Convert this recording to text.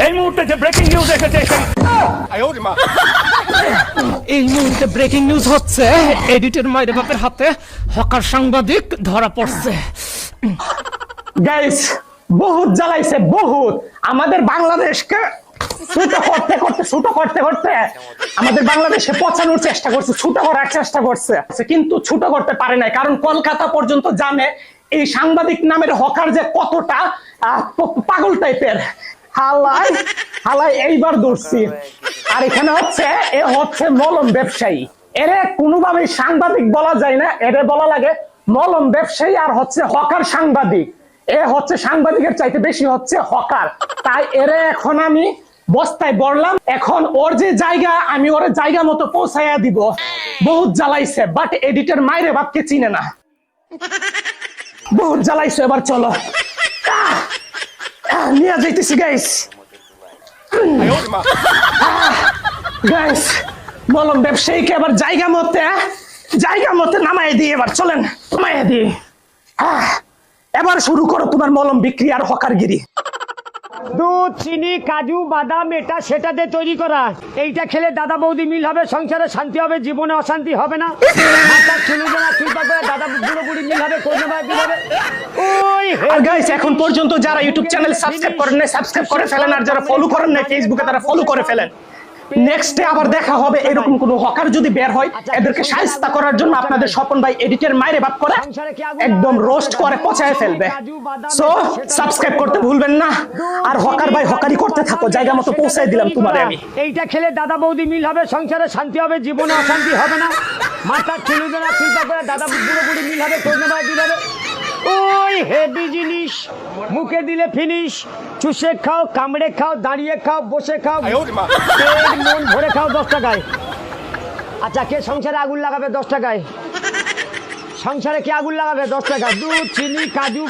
এই মুহূর্তে যে ব্রেকিং নিউজ এসেছে এই মুহূর্তে ব্রেকিং নিউজ হচ্ছে এডিটর মায়ের বাপের হাতে হকার সাংবাদিক ধরা পড়ছে। গাইস বহুত জ্বালাইছে, বহুত আমাদের বাংলাদেশকে ছোট করতে আমাদের দেশে পচানোর চেষ্টা করছে, ছোট করার চেষ্টা করছে, কিন্তু ছোট করতে পারে নাই। কারণ কলকাতা পর্যন্ত জানে এই সাংবাদিক নামের হকার যে কতটা পাগল টাইপের। হালাই এইবার ধরছি। আর এখানে হচ্ছে মলম ব্যবসায়ী। এরে কোনোভাবেই সাংবাদিক বলা যায় না, এরে বলা লাগে মলম ব্যবসায়ী। আর হচ্ছে হকার সাংবাদিক, এ হচ্ছে সাংবাদিকের চাইতে বেশি হচ্ছে হকার। তাই এরে এখন আমি বস্তায় বললাম, এখন ওর যে জায়গা আমি ওর জায়গা মতো পৌঁছাইয়া দিব। বহুত জ্বালাইছে, বাট এডিটর মাইরে বাপকে চিনে না। বহুত জ্বালাইছে, এবার চলো নিয়ে যাইতেছি গাইস। গাইস মলম ব্যবসায়ীকে এবার জায়গা মতে নামাই দিই। এবার চলেন নামাই দিই। এবার শুরু করো তোমার মলম বিক্রি আর হকারগিরি। দুধ, চিনি, কাজু, বাদাম, এটা সেটা দিয়ে তৈরি করা। এইটা খেলে দাদা বৌদি মিল হবে, সংসারে শান্তি হবে, জীবনে অশান্তি হবে না। দাদা বুড়ো বুড়ি মিল হবে, আর গাইস এখন পর্যন্ত যারা ইউটিউব চ্যানেল সাবস্ক্রাইব করেন নাই সাবস্ক্রাইব করে ফেলেন, আর যারা ফলো করেন নাই ফেসবুকে তারা ফলো করে ফেলেন। নেক্সটে আবার দেখা হবে এরকম কোন হকার যদি বের হয়, এদেরকে শায়েস্তা করার জন্য আপনাদের স্বপন ভাই এডিটর মাইরে বাপ করে একদম রোস্ট করে পচায় ফেলবে। সো সাবস্ক্রাইব করতে ভুলবেন না। আর হকার ভাই হকারি করতে থাকো, জায়গা মতো পৌঁছায় দিলাম তোমারে আমি। এইটা খেলে দাদা বৌদি মিল হবে, সংসারে শান্তি হবে, জীবনে অশান্তি হবে না। মাথা চুলবে না, চিন্তা করে দাদা বুড়ো বুড়ি মিল হবে, ধন্যবাদ দিল হবে। ওই হেভি জিনিস, মুখে দিলে ফিনিশ। চুষে খাও, কামড়ে খাও, দাঁড়িয়ে খাও, বসে খাও, পেট মন ভরে খাও 10 টাকায়। আচ্ছা, কে সংসারে আগুন লাগাবে 10 টাকায়? সংসারে কে আগুন লাগাবে 10 টাকা? দুধ, চিনি, কাজু,